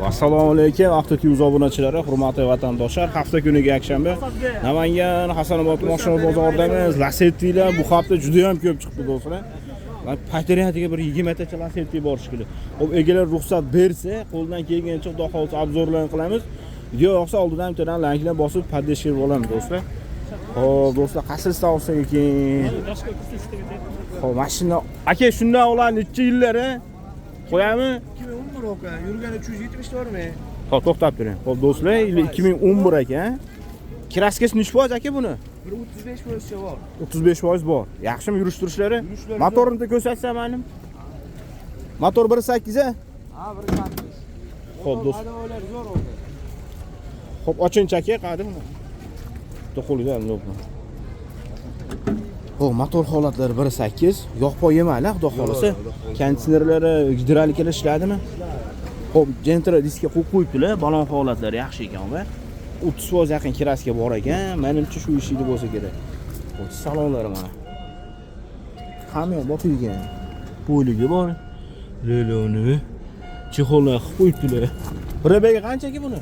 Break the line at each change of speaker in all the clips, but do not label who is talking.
Assalomu alaykum, Aqto'yuz obunachilari, hurmatli vatandoshlar. Hafta kuniga yakshanba Namangan Hasanobod mashina bozoridamiz. Lasettilar bu hafta juda ham ko'p chiqdi do'stlar. Men patriyatiga bir 20 tacha Lasetti borish kerak. Xo'p, egalar ruxsat bersa, qo'ldan kelgancha xudo xolsa obzorlarni qilamiz. Video yoqsa oldidan bittadan lanklar bosib podдержка olamiz do'stlar. Xo'p, do'stlar, qaysi stavsa ekan? Xo'p, mashina aka shundan ular necha yillari? Qo'yami?
2011 aka, yurgani 370 mi?
Xo'p, to'xtab turing. Xo'p, do'stlar, 2011 ekan. Kraskasi necha foiz aka buni?
35% bor.
35% bor. Yaxshimi yurishtirishlari? Motorini ko'rsatsam manim. Motor 1.8 a?
Ha, 1.8.
Xo'p, do'st.
Qadavolar zo'r oldi.
Xo'p, ochinchi aka, qadimmi? To'qolida lo'pni. Xo'p, motor holatlari 1.8, yog'poy yemanglar, xudo xolasa. Konditsionerlari, gidravlikalar ishladimi? Xo'p, Gentra diskga qo'yibdilar, balon holatlari yaxshi ekan va 30% yaqin kraska bor ekan. Menimcha shu ishida bo'lsa kerak. Xo'p, salonlari mana. Hamma bopilgan. Po'yligi bor. Leloni. Chexollar qo'yibdilar. Probega qanchaki buni?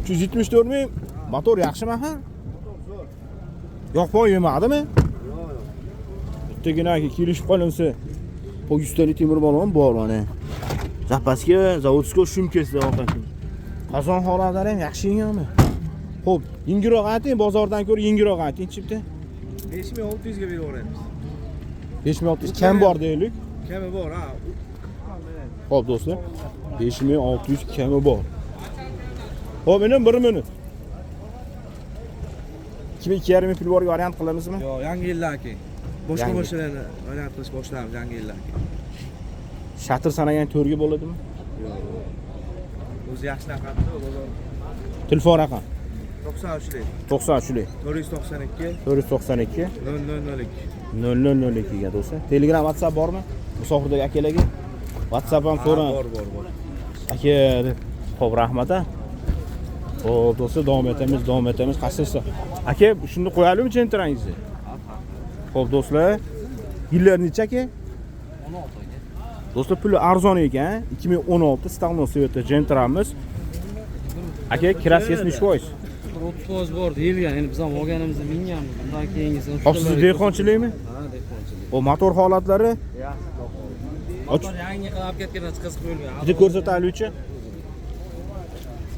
374 ming. Motor yaxshimi ha? Yo'qpoy yemadimi? Bittagina kelishib qolinsa, bu 100 talik temir balon bor mana. Zapaska, zavodskiy shumkasida oqan. Qozon holatlari ham yaxshi ekanmi? Xo'p, yengilroq ayting, bozordan ko'ra yengilroq ayting chipta.
5600 ga beraveramiz.
5600 kam bor deylik.
Kami bor, ha.
Xo'p do'stlar, 5600 kami bor. Xo'p, endi 1 minut. 2.5 ming pul borga variant qilamizmi?
Yo'q, yangi yildan keyin. Boshqa mashinalarni variant qilish boshlaymiz yangi yildan keyin.
Shatr sanagan 4 ga bo'ladimi?
Yo'q. O'zi yaxshi raqamda bozor.
Telefon raqam
93lik
93lik
492
492
000
002 ga do'stlar. Telegram, WhatsApp bormi? Musofirdagi akalarga WhatsApp ham so'rang.
Bor.
Aka, xo'p, rahmat. Xo'p, do'stlar, davom etamiz. Qassisi. Aka, shuni qo'yalimi Gentra'ngizni? Xo'p, do'stlar, yillar necha aka?
16 aka.
Do'stlar, puli arzon ekan. 2016 Stalno Sveta Gentra'miz. Aka, kraskasi necha foiz?
30% bor deyilgan. Endi biz ham olganimizni minganmiz. Bundan keyingisi.
Xo'p, siz dehqonchilikmi?
Ha, dehqonchilik.
O motor holatlari?
Motor yangi qilib ketgan, chiqib qo'yilgan.
Bitta ko'rsataylik-chi.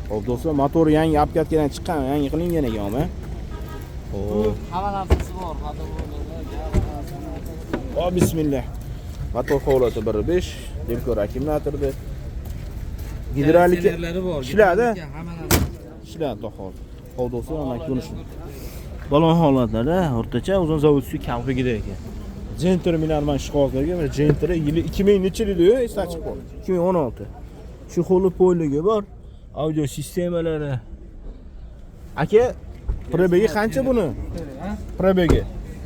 Xo'p, do'stlar, motor yangi olib ketgan chiqqan, yangi qilingan ekan-mi? Xo'p.
Hamma narsasi bor.
Xo'p, bismillah. Motor holati 1.5, Demkor akkumulyatorda. Gidravlika
bor.
ishladi.
Hamma narsa.
Ishladi to'xol. Xo'p, do'stlar, mana ko'rishing. Balon holatlari o'rtacha uzun zavodskiy kalfigida ekan. Gentra Milarman ishqozlarga mana Gentra yili 2000 necha yil esdan chiqib qoldi. 2016. Shu xoli poyligi bor. Audio sistemalari. Aka, probegi qancha buni? Probegi.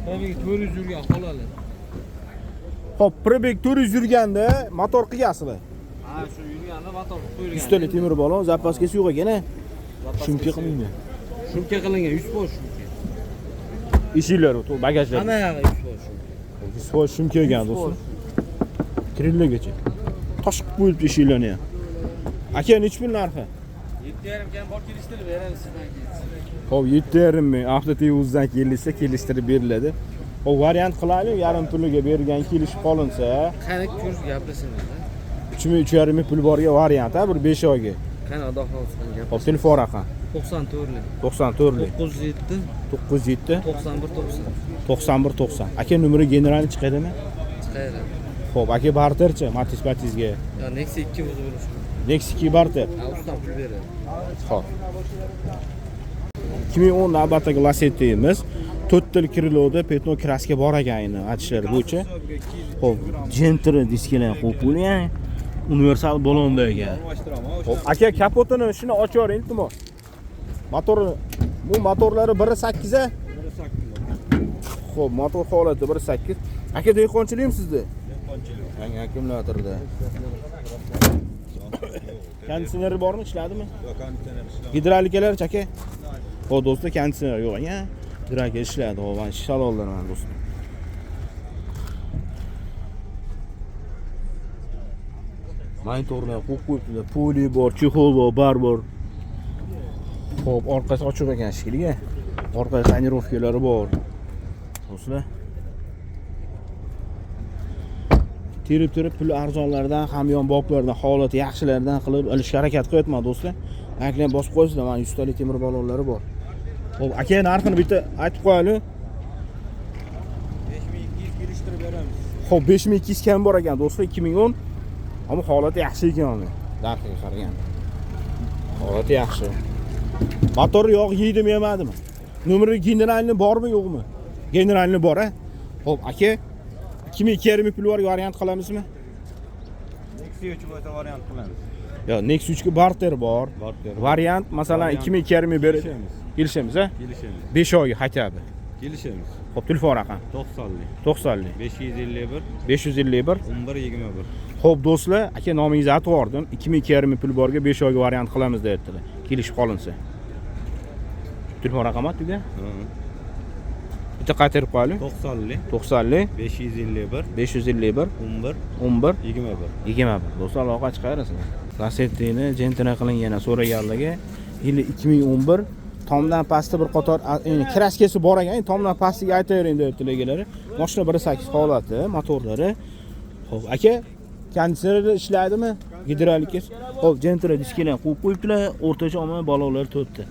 Probegi 400 yurgan qoladi.
Xo'p, probeg 400 yurganda motor qilgasizlar.
Ha, shu yurganda motor qo'yilgan.
100 talik temir balon, zapaskasi yo'q ekan-a. Shumka qilingan.
Shumka qilingan 100% shumka.
Eshiklar, bagajlar.
Hamma yog'i 100% shumka.
100% shumka ekan do'stlar. Kirillagacha. Tosh qilib qo'yibdi eshiklarni ham. Aka, necha pul narxi?
7,5 kam bor kelishtirib beramiz sizdan keyin.
Xo'p, 7,5 ming Aqto'yuzdan kelsa, kelishtirib beriladi. Xo'p, variant qilaylik, yarim puliga bergan kelishib qolinsa,
Qani ko'rib gapirsangiz.
3,5 ming pul borga variant, bir 5 oyga.
Qani xudo xolsa gap.
Xo'p, telefon raqam
94lik
94lik
907
907
91 90.
91 90. Aka nomeri generalni chiqadimi?
Chiqadi.
Xo'p, aka barterchi, Matiz-Matizga.
Ya Nexia 2 o'zi bo'lishi mumkin.
Nexia 2 barter.
Ha, ustam pul beradi.
Xo'p. 2010 navbatdagi Lasetti'miz 4 til kriloda petno kraska bor ekan endi aytishlari bo'yicha. Xo'p, Gentra diskalar qo'yilgan. Universal balonda ekan. Xo'p, aka kapotini shuni oching, iltimos. Bu motorlari 1.8 a? 1.8. Xo'p, motor holati 1.8. Aka, dehqonchilikmi sizda? Dehqonchilik. Yangi akkumulyatorda. Konditsioneri bormi, ishladimi?
Yo'q, konditsioner ishladi.
Gidravlikalar aka? Xo'p, do'stlar, konditsioner yo'q ekan. Gidravlika ishladi. Xo'p, mana salonlar mana do'stlar. Monitorlar qo'yib qo'yibdilar. Poli bor, chexol bor, bar bor. Xo'p, orqasi ochiq ekan shekilli. Orqada tonirovkalari bor. Do'stlar. Terib pul arzonlardan, hamyon boblardan, holati yaxshilardan qilib olishga harakat qilyapman do'stlar. Aklar bosib qo'ysizlar, mana 100 talik temir balonlari bor. Xo'p, aka narxini bitta aytib qo'yaylik.
5200 kelishtirib beramiz.
Xo'p, 5200 kam bor ekan do'stlar, 2010. Ammo holati yaxshi ekan uni. Narxiga qaraganda. Holati yaxshi. Motor yog' yeydimi, yemadimi? Nomeri generalni bormi, yo'qmi? Generalni bor, a? Xo'p, aka 2250 pul bor variant qilamizmi?
Nexia 3 bo'yicha variant qilamiz.
Yo, Nexia 3 ga barter bor. Variant masalan 2250 berib kelishamiz, a?
Kelishamiz.
5 oyga хотя бы.
Kelishamiz.
Xo'p, telefon raqam
90
90
551
551
1121.
Xo'p, do'stlar, aka nomingizni aytib yubordim. 2250 pul borga 5 oyga variant qilamiz deyaptilar. Kelishib qolinsa. Telefon raqami aytdi-da? Bitta qaytarib qo'yaylik.
90
90
551
551
11
11
21.
21. Do'stlar, aloqa chiqarasizlar. Lasettini jentina qilingan so'raganlarga 2011 tomdan pastda bir qator kraskasi bor ekan, tomdan pastiga aytavering deyaptilar egalari. Mashina 1.8 holati, motorlari. Xo'p, aka, konditsionerda ishlaydimi? Gidrolikasi. Xo'p, jentina diskilar qo'yib qo'yibdilar, o'rtacha omma balolar to'tdi.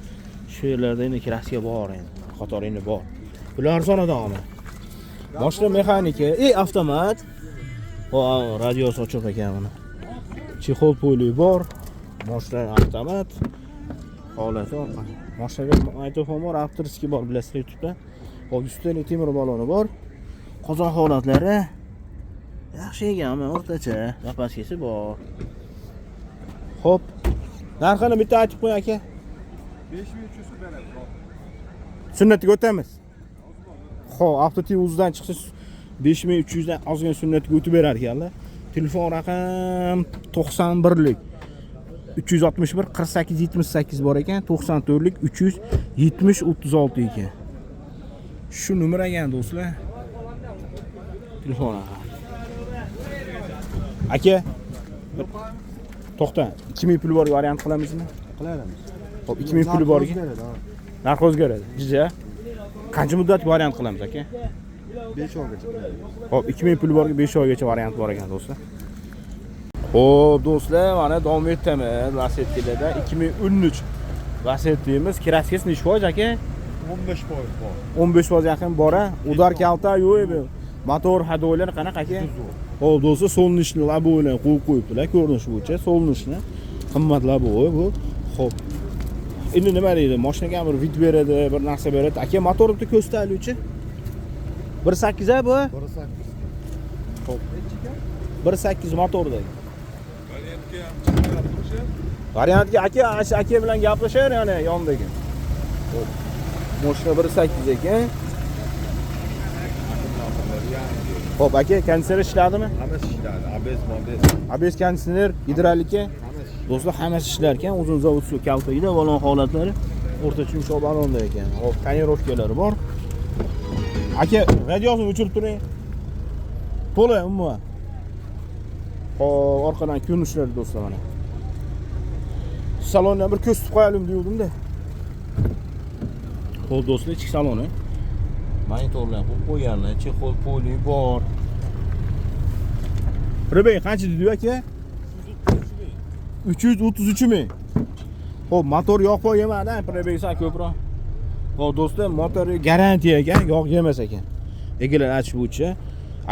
Shu yerlarda endi kraska bor endi, qator endi bor. Bular arzonadami? Mashina mexanika, avtomat. Xo'p, radiosi ochiq ekan buni. Chexol poli bor. Mashina avtomat. Holati orqa. Mashinaga mikrofon bor, avtoriski bor, bilasizlar YouTube'da. Xo'p, ustida temir baloni bor. Qozon holatlari yaxshi ekan, o'rtacha. Zapaskasi bor. Xo'p. Narxini bitta aytib qo'y aka.
5300 beramiz.
Sunnatiga o'tamiz. Xo'p, avtotivuzdan chiqsa 5300 dan ozgina sunnatiga o'tib berar ekanlar. Telefon raqam 91lik 361 48 78 bor ekan, 94lik 370 36 ekan. Shu nomer ekan do'stlar. Telefon raqam. Aka, to'xta. 2000 pul bor variant qilamizmi?
Qilamiz.
Xo'p, 2000 pul borga narx o'zgaradi. Jija. Qancha muddat variant qilamiz aka?
5 oygacha.
Xo'p, 2000 pul borga 5 oygacha variant bor ekan do'stlar. Xo'p, do'stlar, mana davom etamiz Lasettilarda 2013 Lasettimiz kraskasi necha foiz aka?
15% bor.
15% yaqin bor-a. Udar kalta yo'q. Motor hadolar qanaqa aka? Xo'p, do'stlar, solnishni labo'ni qo'yib qo'yibdilar, ko'rinish bo'yicha solnishni. Qimmat labo'y bu. Xo'p. Endi nima deydi? Mashinaga bir vid beradi, bir narsa beradi. Aka, motor bitta ko'rsatuvchi. 1.8 a bu?
1.8.
Xo'p. 1.8 motordagi. Variantga aka bilan gaplashar yana yondagi. Xo'p. Mashina 1.8 ekan. Xo'p, aka, konditsioner ishladimi?
Hammasi ishladi.
ABS konditsioner, gidrolikka. Do'stlar, hammasi ishlar ekan. Uzun zavod suv kaltagida balon holatlari o'rtacha yumshoq balonda ekan. Xo'p, tonirovkalari bor. Aka, radiosini o'chirib turing. To'la umuman. Xo'p, orqadan ko'rinishlari do'stlar mana. Salondan bir ko'rsatib qo'yaylik degandim-da. Xo'p, do'stlar, ichki saloni. Monitorlar qo'yib qo'yganlar, chexol poli bor. Rebey qancha dedi aka? 333 ming. Xo'p, motor yog' qo'y yemadi, Rebey san ko'proq. Xo'p, do'stlar, motori garantiya ekan, yog' yemas ekan. Egalar aytish bo'yicha.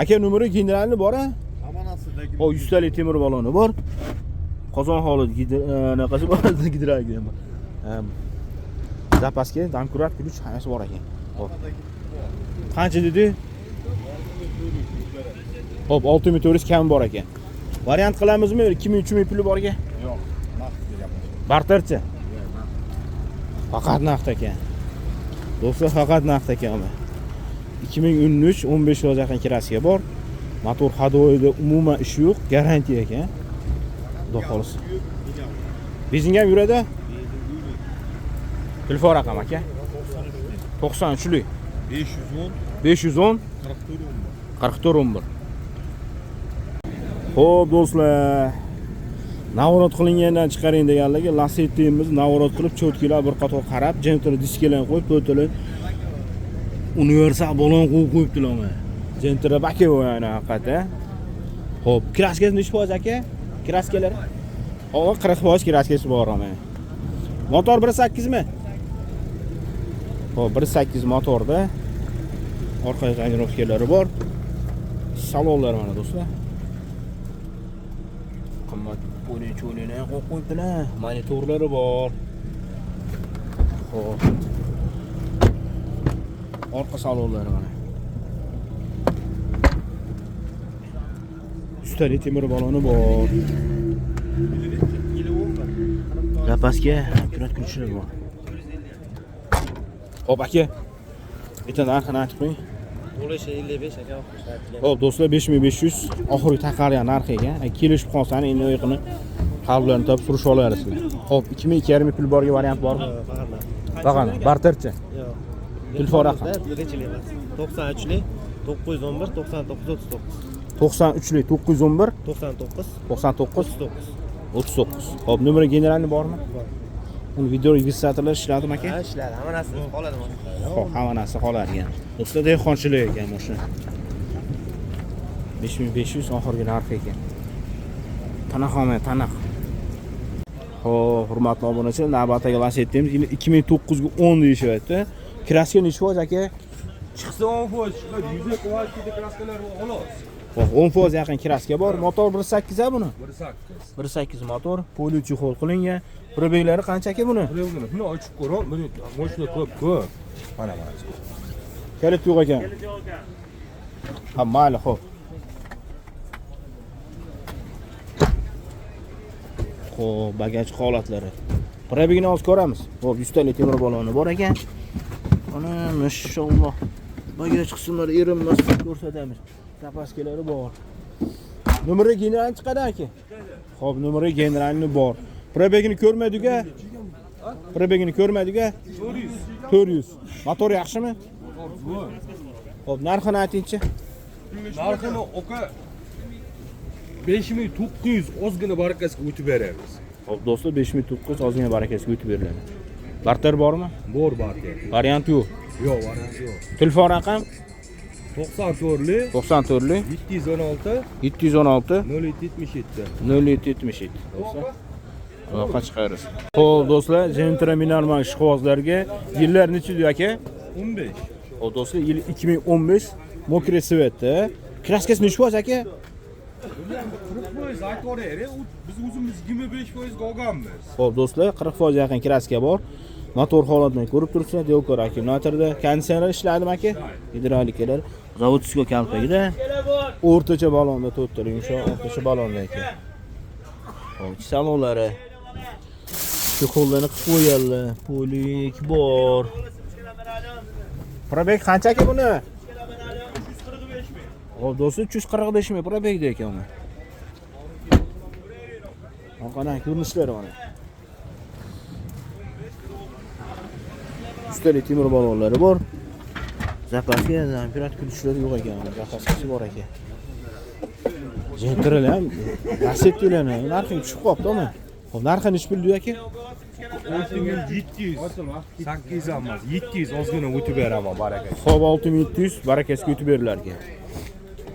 Aka nomeri generalni bor-a?
Amonasidagi.
Xo'p, 100 talik temir baloni bor. Qozon holati anaqasi bor, gidraligi ham bor. Zapaska, damkurat, ключ hammasi bor ekan. Xo'p. Qancha dedi? Xo'p, 6400 kam bor ekan. Variant qilamizmi? 2000-3000 puli borga?
Yo'q, naqd gaplashamiz.
Barterchi. Faqat naqd ekan. Do'stlar, faqat naqd ekan. 2013 15 yoz yaqin kraska bor. Motor hadoyida umuman ishi yo'q, garantiya ekan. Xudo xolos. Bezing ham yuradi? Telefon raqam aka? 93lik 510 4411. Xo'p, do'stlar. Navorot qilingandan chiqaring deganligi Lacetti'miz navorot qilib cho'tkilar bir qator qarab, Gentra diskalarni qo'yib, to'tilib universal balon qo'yib qo'yibdilar mana. Gentra bakevoy ana haqiqatan. Xo'p, kraskasi nechi foiz aka? Kraskalari? Hozir 40% kraskasi bor mana. Motor 1.8 mi? Xo'p, 1.8 motorda. Orqa tonirovkalari bor. Salonlar mana do'stlar. Qimmat po'li-cho'lini qo'yib qo'yibdilar. Monitorlari bor. Xo'p. Orqa salonlari mana. Ustali temir baloni bor. Zapaska kurat kulchilar bor. Xo'p aka. Bitta narxini aytib qo'ying.
Bo'lishi 55 aka.
Xo'p do'stlar 5500 oxirgi taqargan narxi ekan. Kelishib qolsani endi yo'qini qalblarini topib surish olasizlar. Xo'p 2000 pul borga variant bormi? Faqat barterchi.
Yo'q.
Telefon raqami
93lik 911 99 39.
93lik 911
99
99
39.
39. Xo'p, nomeri generalni bormi?
Bor.
Uni video registratorlar ishladimi aka?
Ha, ishlar, hamma narsa qoladimi?
Xo'p, hamma narsa qolar ekan. Do'stlar, dehqonchilik ekan mashina. 5500 oxirgi narx ekan. Tanaxome, tanax. Xo'p, hurmatli obunachilar, navbatdagi Lacetti'miz 2009 ga 10 deyishyapti. Kraska nechi foiz aka?
Chiqsa 10% chiqadi. 100 kvaliteti kraskalar bor, xolos.
Xo'p, 10% yaqin kraska bor. Motor 1.8 a buni?
1.8.
1.8 motor, poli chexol qilingan. Probeglari qancha aka buni?
Buni ochib ko'ring. Mashina ko'p. Mana mana.
Kalit yo'q ekan. Ha, mayli, xo'p. Xo'p, bagaj holatlari. Probegini hozir ko'ramiz. Xo'p, 100 talik temir baloni bor ekan. Ana, mashalloh. Bagaj qismlari erinmas ko'rsatamiz. Zapaskalari bor. Nomeri general chiqadi aka. Xo'p, nomeri generalni bor. Probegini ko'rmadik-a? Probegini ko'rmadik-a? 400. Motor yaxshimi? Xo'p, narxini aytingchi.
Narxini aka 5900 ozgina barakasiga o'tib beramiz.
Xo'p, do'stlar 5900 ozgina barakasiga o'tib beriladi. Barter bormi?
Bor barter.
Variant yo'q.
Yo'q, variant yo'q.
Telefon raqam
94lik
94lik
716
716
0777.
0777. Do'stlar. Aloqa chiqarasiz. Xo'p, do'stlar, Gentra Minarman ishqibozlarga yillar nechi aka?
15.
Xo'p, do'stlar, yil 2015 Mokre Svetda. Kraskasi nechi foiz aka?
40% aytavering. Biz o'zimiz 25% ga olganmiz.
Xo'p, do'stlar, 40% yaqin kraska bor. Motor holatini ko'rib turibsizlar, Delcor akkumulyatorda, konditsioner ishladimi aka? Gidrolikalar, zavodskiy kalpagida, o'rtacha balonda to'rttali yumshoq, o'rtacha balonda ekan. Xo'p, salonlari. Chexollarni qilib qo'yganlar, polik bor. Probeg qancha aka buni? 345 ming. Xo'p, do'stlar, 345 ming probegda ekan uni. Qanaqa ko'rinishlari mana. Ustali temir balonlari bor. Zapaska, zampirat kulchlari yo'q ekan. Zapaskasi bor ekan. Gentralar ham Lacetti'larni narxi tushib qolibdi-mi? Xo'p, narxi nechi pul aka?
6700. 800 emas, 700 ozgina o'tib beraman barakasi.
Xo'p, 6700 barakasiga o'tib berilar ekan.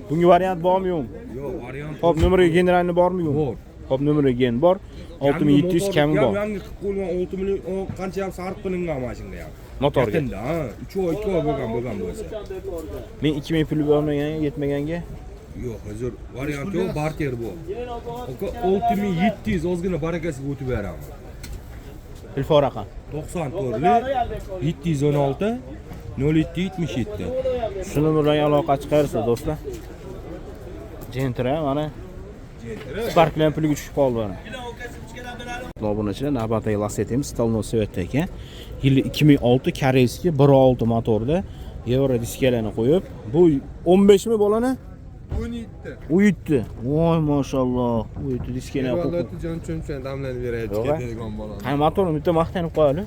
Bunga variant bormi yo'qmi?
Yo'q, variant.
Xo'p, nomeri generalni bormi yo'qmi?
Bor.
Xo'p, nomeri gen bor. 6700 kami bor.
Yangi qilib qo'ygan 6 million qancha ham sarf qilingan mashina ham.
Motorga.
Yaqinda, ha, 3 oy, 2 oy bo'lgan bo'lsa.
Men 2000 pul bermaganga, yetmaganga
Yo'q, hozir variant yo'q, barter bu. Aka 6700 ozgina barakasiga o'tib beraman.
telefon raqam
94lik 716 0777.
shu nomer bilan aloqa chiqarsa do'stlar. Gentra mana Spark bilan pulga tushib qoldi mana. Obunachilar, navbatdagi Lacetti'miz Stolnoy Svetda ekan. Yili 2006 koreyskiy 1.6 motorda Euro diskalarni qo'yib, bu 15 mi bo'lani?
17.
17. Voy mashalloh. 17 diskani qo'yib.
Vallahi jon cho'nchon damlanib berayotgan ketadigan bola.
Qani motorni bitta maqtanib qo'yadi.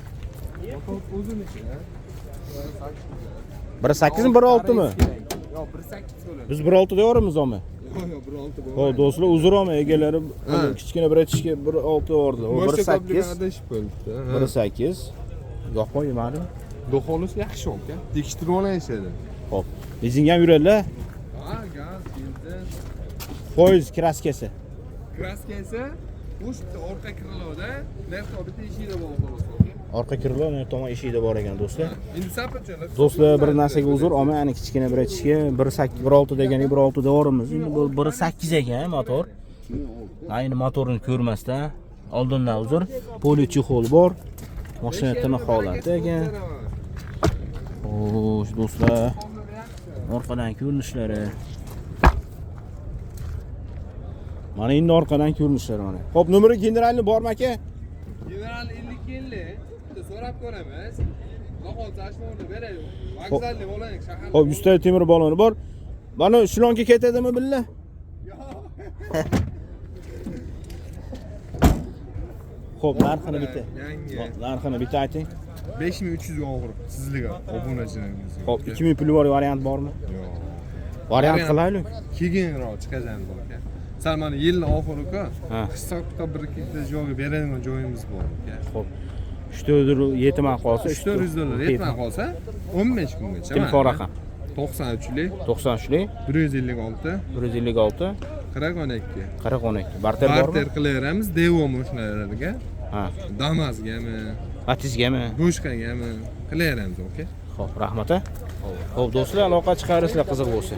O'ziniki, ha?
1.8 mi 1.6 mi?
Yo'q, 1.8 bo'ladi.
Biz 1.6 deyormiz o'mi.
Yo'q, 1.6 bu.
Xo'p, do'stlar, uzr egalari kichkina bir aytishga 1.6 bordi. U 1.8.
adashib qolibdi.
1.8. Yoqmay yemadi.
Do'xolisi yaxshi aka. Tekshirib olishadi.
Xo'p. Lizing ham yuradilar.
Ha, gaz, benzin.
Foiz kraskasi.
Kraskasi o'sha orqa kriloda, nerto bitta eshikda bor xolos.
Orqa kirlo tomon eshikda bor ekan do'stlar.
Endi sapirchalar.
Do'stlar, bir narsaga uzr olmay, ana kichkina bir aytishga 1.6 deganiga 1.6 devorimiz. Endi bu 1.8 ekan motor. Ayni motorni ko'rmasdan oldindan uzr. Poli chexol bor. Mashina tiniq holati ekan. Xo'sh, do'stlar. Orqadan ko'rinishlari. Mana endi orqadan ko'rinishlari mana. Xo'p, nomeri generalni bormi aka?
General 50 bitta so'rab ko'ramiz. Qo'qoncha ashmorni beraylik. Vokzalni bo'laylik shahar.
Xo'p, 100 ta temir baloni bor. Mana shulonga ketadimi billa? Xo'p, narxini bitta.
Yangi.
Narxini bitta ayting.
5300 ga og'ir sizlarga obunachilaringiz.
Xo'p, 2000 puli bor variant bormi?
Yo'q.
Variant qilaylik.
Keyinroq chiqajamiz aka. Sal mana yil oxiri-ku.
Ha.
Hisobda bir ikkita joyga beradigan joyimiz bor aka.
Xo'p. 300 yetmay qolsa,
$400 yetmay qolsa 15 kungacha.
Telefon raqam
93lik
93lik
156
156
4012.
4012. Barter bormi?
Barter qilaveramiz Devo mashinalariga.
Ha.
Damasgami,
Matizgami?
Boshqagami qilaveramiz, aka.
Xo'p, rahmat. Xo'p, do'stlar, aloqa chiqaringizlar qiziq bo'lsa.